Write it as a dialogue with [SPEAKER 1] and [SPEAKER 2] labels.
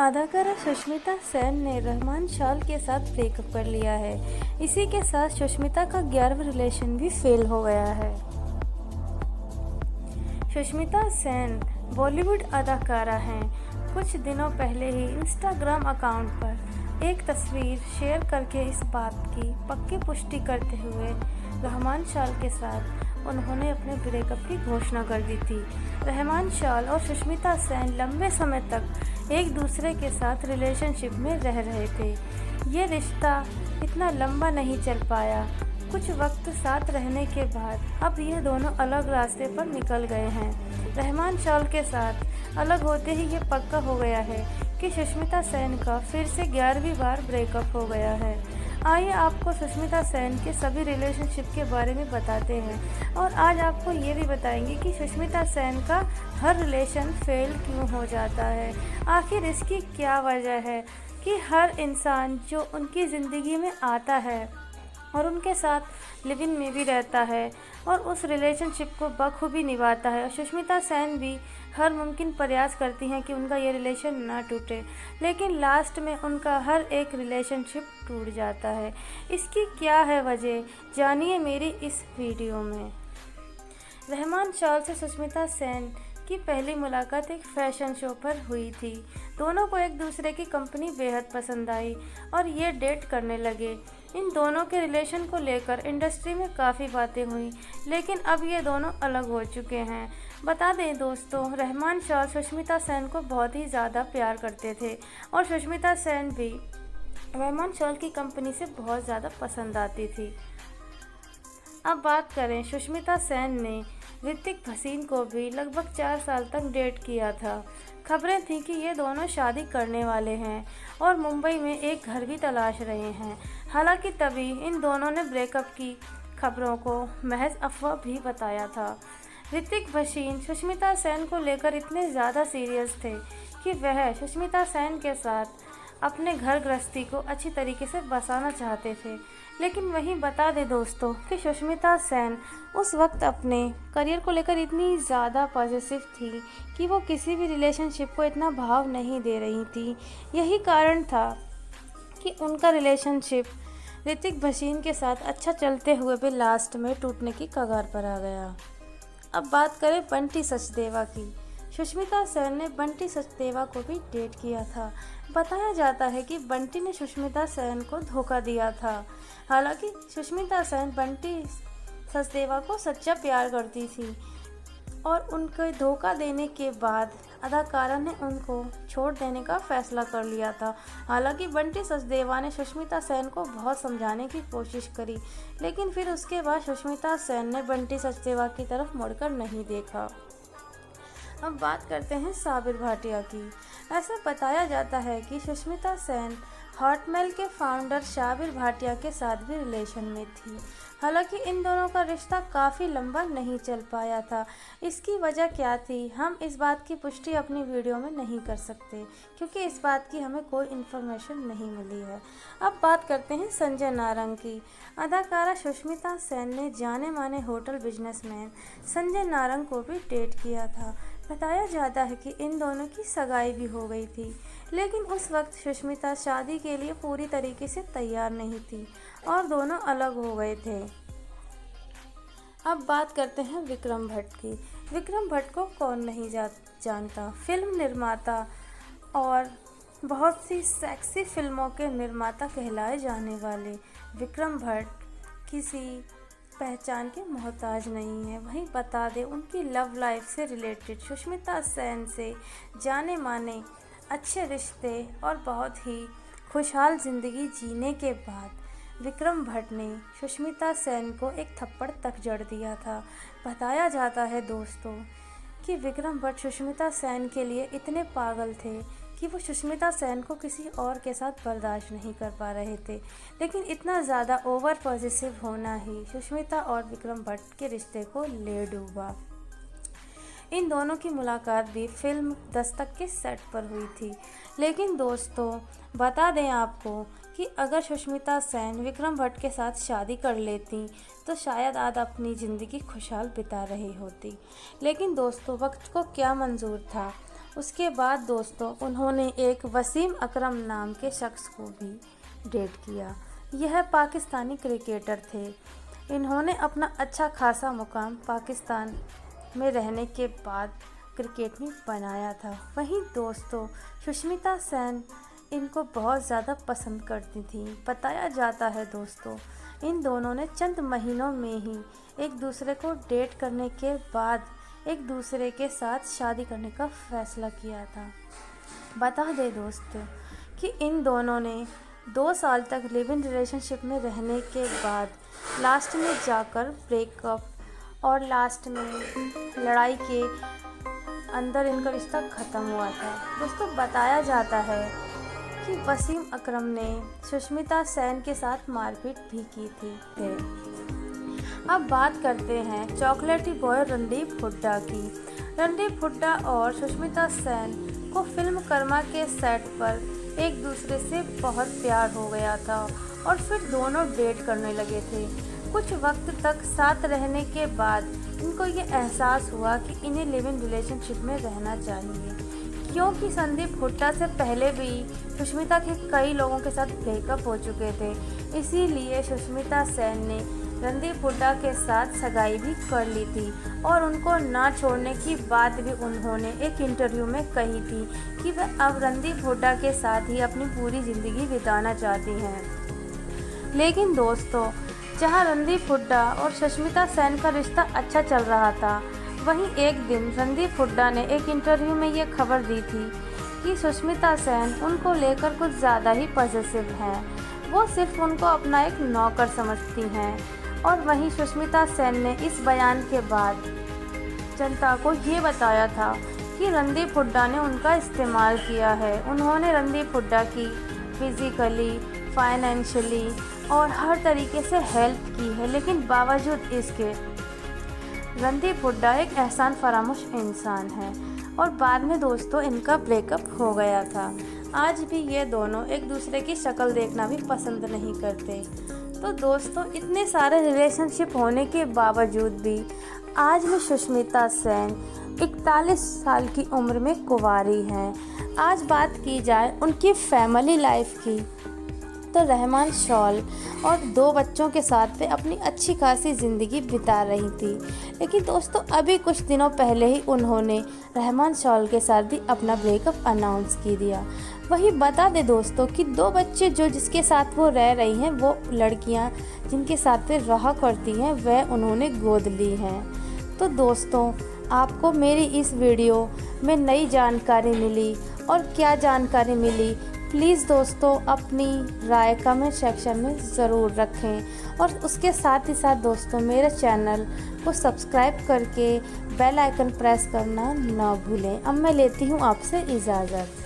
[SPEAKER 1] अदाकारा सुष्मिता सेन ने रहमान शाल के साथ ब्रेकअप कर लिया है। इसी के साथ सुष्मिता का 11वां रिलेशन भी फेल हो गया है। सुष्मिता सेन बॉलीवुड अदाकारा हैं। कुछ दिनों पहले ही इंस्टाग्राम अकाउंट पर एक तस्वीर शेयर करके इस बात की पक्की पुष्टि करते हुए रहमान शाल के साथ उन्होंने अपने ब्रेकअप की घोषणा कर दी थी। रहमान शाल और सुष्मिता सेन लंबे समय तक एक दूसरे के साथ रिलेशनशिप में रह रहे थे। ये रिश्ता इतना लंबा नहीं चल पाया। कुछ वक्त साथ रहने के बाद अब ये दोनों अलग रास्ते पर निकल गए हैं। रहमान शाल के साथ अलग होते ही ये पक्का हो गया है कि सुष्मिता सेन का फिर से 11वीं बार ब्रेकअप हो गया है। आइए आपको सुष्मिता सेन के सभी रिलेशनशिप के बारे में बताते हैं और आज आपको ये भी बताएंगे कि सुष्मिता सेन का हर रिलेशन फेल क्यों हो जाता है। आखिर इसकी क्या वजह है कि हर इंसान जो उनकी ज़िंदगी में आता है और उनके साथ लिव इन में भी रहता है और उस रिलेशनशिप को बखूबी निभाता है। और सुष्मिता सेन भी हर मुमकिन प्रयास करती हैं कि उनका ये रिलेशन ना टूटे, लेकिन लास्ट में उनका हर एक रिलेशनशिप टूट जाता है। इसकी क्या है वजह, जानिए मेरी इस वीडियो में। रहमान शाल से सुष्मिता सेन की पहली मुलाकात एक फैशन शो पर हुई थी। दोनों को एक दूसरे की कंपनी बेहद पसंद आई और ये डेट करने लगे। इन दोनों के रिलेशन को लेकर इंडस्ट्री में काफ़ी बातें हुई, लेकिन अब ये दोनों अलग हो चुके हैं। बता दें दोस्तों, रहमान शाल सुष्मिता सेन को बहुत ही ज़्यादा प्यार करते थे और सुष्मिता सेन भी रहमान शाल की कंपनी से बहुत ज़्यादा पसंद आती थी। अब बात करें, सुष्मिता सेन ने ऋतिक भसीन को भी लगभग 4 साल तक डेट किया था। खबरें थीं कि ये दोनों शादी करने वाले हैं और मुंबई में एक घर भी तलाश रहे हैं। हालांकि तभी इन दोनों ने ब्रेकअप की खबरों को महज अफवाह भी बताया था। ऋतिक भसीन सुष्मिता सेन को लेकर इतने ज़्यादा सीरियस थे कि वह सुष्मिता सेन के साथ अपने घर गृहस्थी को अच्छी तरीके से बसाना चाहते थे। लेकिन वहीं बता दें दोस्तों कि सुष्मिता सेन उस वक्त अपने करियर को लेकर इतनी ज़्यादा पॉजिटिव थी कि वो किसी भी रिलेशनशिप को इतना भाव नहीं दे रही थी। यही कारण था कि उनका रिलेशनशिप ऋतिक भसीन के साथ अच्छा चलते हुए भी लास्ट में टूटने की कगार पर आ गया। अब बात करें बंटी सचदेवा की। सुष्मिता सेन ने बंटी सचदेवा को भी डेट किया था। बताया जाता है कि बंटी ने सुष्मिता सेन को धोखा दिया था। हालांकि सुष्मिता सेन बंटी सचदेवा को सच्चा प्यार करती थी और उनके धोखा देने के बाद अदाकारा ने उनको छोड़ देने का फैसला कर लिया था। हालांकि बंटी सचदेवा ने सुष्मिता सेन को बहुत समझाने की कोशिश करी, लेकिन फिर उसके बाद सुष्मिता सेन ने बंटी सचदेवा की तरफ मुड़कर नहीं देखा। अब बात करते हैं साबिर भाटिया की। ऐसा बताया जाता है कि सुष्मिता सेन हॉटमेल के फाउंडर साबिर भाटिया के साथ भी रिलेशन में थी। हालांकि इन दोनों का रिश्ता काफ़ी लंबा नहीं चल पाया था। इसकी वजह क्या थी, हम इस बात की पुष्टि अपनी वीडियो में नहीं कर सकते क्योंकि इस बात की हमें कोई इन्फॉर्मेशन नहीं मिली है। अब बात करते हैं संजय नारंग की। अदाकारा सुष्मिता सेन ने जाने माने होटल बिजनेसमैन संजय नारंग को भी डेट किया था। बताया जाता है कि इन दोनों की सगाई भी हो गई थी, लेकिन उस वक्त सुष्मिता शादी के लिए पूरी तरीके से तैयार नहीं थी और दोनों अलग हो गए थे। अब बात करते हैं विक्रम भट्ट की। विक्रम भट्ट को कौन नहीं जानता। फिल्म निर्माता और बहुत सी सेक्सी फिल्मों के निर्माता कहलाए जाने वाले विक्रम भट्ट किसी पहचान के मोहताज नहीं है। वहीं बता दें, उनकी लव लाइफ से रिलेटेड सुष्मिता सेन से जाने माने अच्छे रिश्ते और बहुत ही खुशहाल ज़िंदगी जीने के बाद विक्रम भट्ट ने सुष्मिता सेन को एक थप्पड़ तक जड़ दिया था। बताया जाता है दोस्तों कि विक्रम भट्ट सुष्मिता सेन के लिए इतने पागल थे कि वो सुष्मिता सेन को किसी और के साथ बर्दाश्त नहीं कर पा रहे थे, लेकिन इतना ज़्यादा ओवर पॉजिटिव होना ही सुष्मिता और विक्रम भट्ट के रिश्ते को ले डूबा। इन दोनों की मुलाकात भी फिल्म दस्तक के सेट पर हुई थी। लेकिन दोस्तों बता दें आपको कि अगर सुष्मिता सेन विक्रम भट्ट के साथ शादी कर लेती तो शायद आज अपनी ज़िंदगी खुशहाल बिता रही होती। लेकिन दोस्तों वक्त को क्या मंजूर था, उसके बाद दोस्तों उन्होंने एक वसीम अकरम नाम के शख्स को भी डेट किया। यह पाकिस्तानी क्रिकेटर थे। इन्होंने अपना अच्छा खासा मुकाम पाकिस्तान में रहने के बाद क्रिकेट में बनाया था। वहीं दोस्तों सुष्मिता सेन इनको बहुत ज़्यादा पसंद करती थी। बताया जाता है दोस्तों इन दोनों ने चंद महीनों में ही एक दूसरे को डेट करने के बाद एक दूसरे के साथ शादी करने का फैसला किया था। बता दें दोस्तों कि इन दोनों ने 2 साल तक लिव इन रिलेशनशिप में रहने के बाद लास्ट में जाकर ब्रेकअप और लास्ट में लड़ाई के अंदर इनका रिश्ता ख़त्म हुआ था। दोस्तों बताया जाता है कि वसीम अकरम ने सुष्मिता सेन के साथ मारपीट भी की थी। अब बात करते हैं चॉकलेटी बॉय रणदीप हुड्डा की। रणदीप हुड्डा और सुष्मिता सेन को फिल्म कर्मा के सेट पर एक दूसरे से बहुत प्यार हो गया था और फिर दोनों डेट करने लगे थे। कुछ वक्त तक साथ रहने के बाद इनको ये एहसास हुआ कि इन्हें लिव इन रिलेशनशिप में रहना चाहिए, क्योंकि संदीप हुड्डा से पहले भी सुष्मिता के कई लोगों के साथ ब्रेकअप हो चुके थे। इसीलिए सुष्मिता सेन ने रणदीप हुड्डा के साथ सगाई भी कर ली थी और उनको ना छोड़ने की बात भी उन्होंने एक इंटरव्यू में कही थी कि वह अब रणदीप हुड्डा के साथ ही अपनी पूरी ज़िंदगी बिताना चाहती हैं। लेकिन दोस्तों जहां रणदीप हुड्डा और सुष्मिता सेन का रिश्ता अच्छा चल रहा था, वहीं एक दिन रणदीप हुड्डा ने एक इंटरव्यू में ये खबर दी थी कि सुष्मिता सेन उनको लेकर कुछ ज़्यादा ही पॉजिटिव हैं। वो सिर्फ उनको अपना एक नौकर समझती हैं। और वहीं सुष्मिता सेन ने इस बयान के बाद जनता को ये बताया था कि रणदीप हुड्डा ने उनका इस्तेमाल किया है। उन्होंने रणदीप हुड्डा की फिज़िकली, फाइनेंशियली और हर तरीके से हेल्प की है, लेकिन बावजूद इसके रणदीप हुड्डा एक एहसान फरामोश इंसान है और बाद में दोस्तों इनका ब्रेकअप हो गया था। आज भी ये दोनों एक दूसरे की शक्ल देखना भी पसंद नहीं करते। तो दोस्तों इतने सारे रिलेशनशिप होने के बावजूद भी आज भी सुष्मिता सेन 41 साल की उम्र में कुंवारी हैं। आज बात की जाए उनकी फैमिली लाइफ की, तो रहमान शॉल और 2 बच्चों के साथ वे अपनी अच्छी खासी ज़िंदगी बिता रही थी। लेकिन दोस्तों अभी कुछ दिनों पहले ही उन्होंने रहमान शॉल के साथ भी अपना ब्रेकअप अनाउंस कर दिया। वही बता दें दोस्तों कि 2 बच्चे जिसके साथ वो रह रही हैं, वो लड़कियां जिनके साथ वे रहा करती हैं, वह उन्होंने गोद ली हैं। तो दोस्तों आपको मेरी इस वीडियो में नई जानकारी मिली और क्या जानकारी मिली, प्लीज़ दोस्तों अपनी राय कमेंट सेक्शन में ज़रूर रखें और उसके साथ ही साथ दोस्तों मेरे चैनल को सब्सक्राइब करके बेल आइकन प्रेस करना ना भूलें। अब मैं लेती हूँ आपसे इजाज़त।